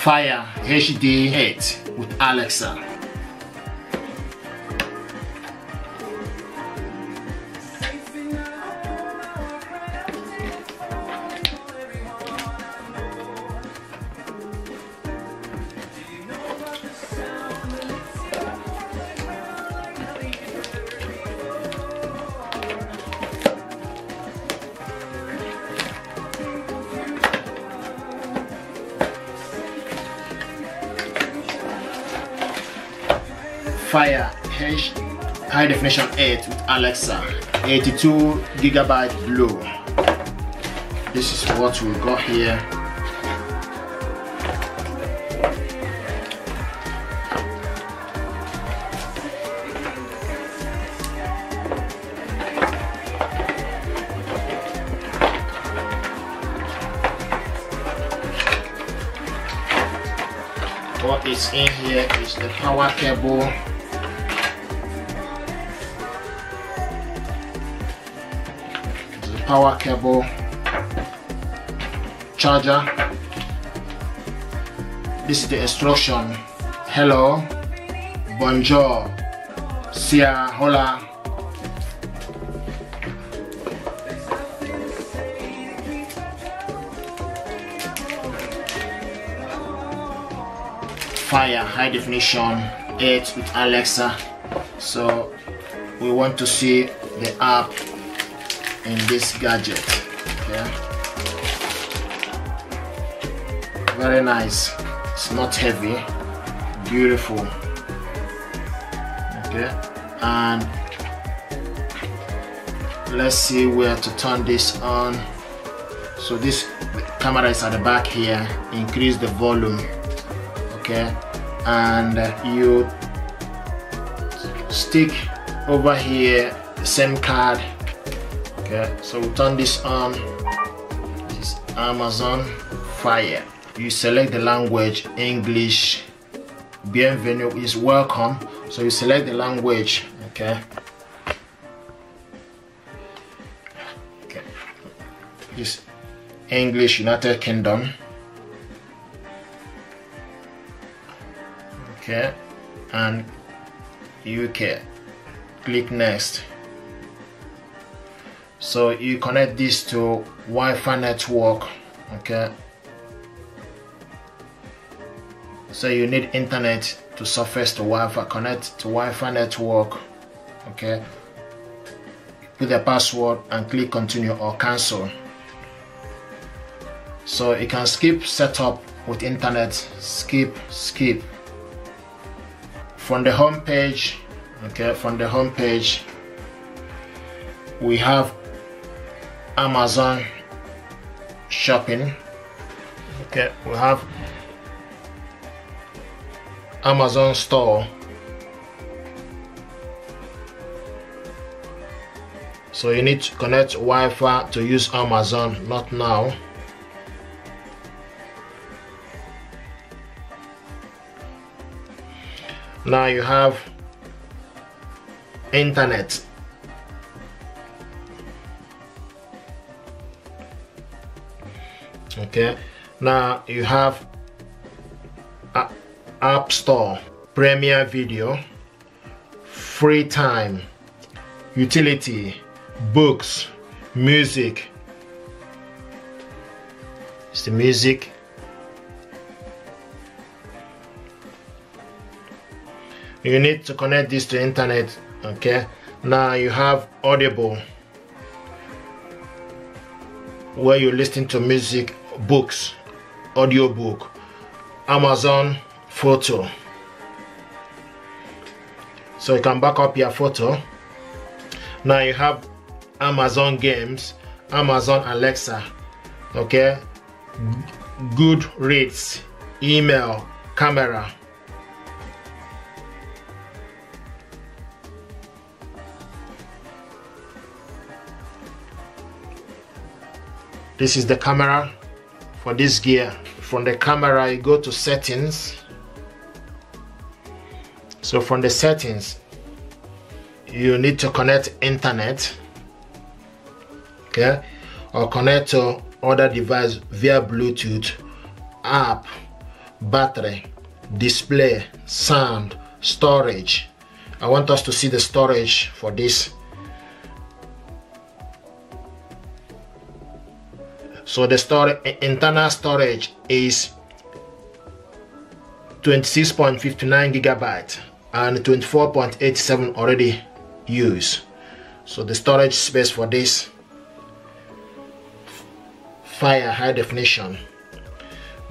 Fire HD 8 with Alexa. Fire high definition 8 with Alexa, 82GB blue. This is what we got here. What is in here is the power cable, charger. This is the instruction. Hello, bonjour, sia, hola. Fire high definition 8 with Alexa. So we want to see the app in this gadget. Okay, very nice. It's not heavy, beautiful. Okay, and let's see where to turn this on. So this camera is at the back here. Increase the volume. Okay, and you stick over here the SIM card. Okay, so we turn this on. This is Amazon Fire. You select the language, English. Bienvenue is welcome. So you select the language. Okay. Okay. This English, United Kingdom. Okay, and UK. Click next. So you connect this to Wi-Fi network. Okay, so you need internet to surface to Wi-Fi. Connect to Wi-Fi network. Okay, put the password and click continue or cancel. So you can skip setup with internet. Skip. From the home page. Okay, from the home page we have Amazon shopping. Okay, we have Amazon store. So you need to connect Wi-Fi to use Amazon, not now. Now you have internet. Okay, now you have App Store, Premiere Video, Free Time, Utility, Books, Music. It's the music. You need to connect this to internet. Okay, now you have Audible, where you listen to music, books, audiobook, Amazon Photo. So you can back up your photo. Now you have Amazon Games, Amazon Alexa. Okay, good rates, email, camera. This is the camera for this gear. From the camera you go to settings. So from the settings you need to connect internet, okay, or connect to other device via Bluetooth, app, battery, display, sound, storage. I want us to see the storage for this. So the internal storage is 26.59 gigabyte and 24.87 already used. So the storage space for this fire high definition.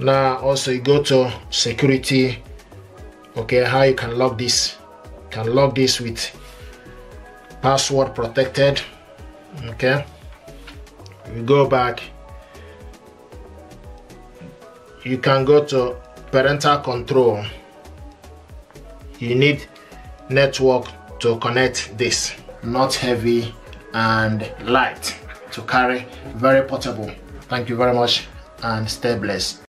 Now also you go to security. Okay, how you can lock this. You can lock this with password protected. Okay, we go back. You can go to parental control. You need network to connect this. Not heavy and light to carry, very portable. Thank you very much and stay blessed.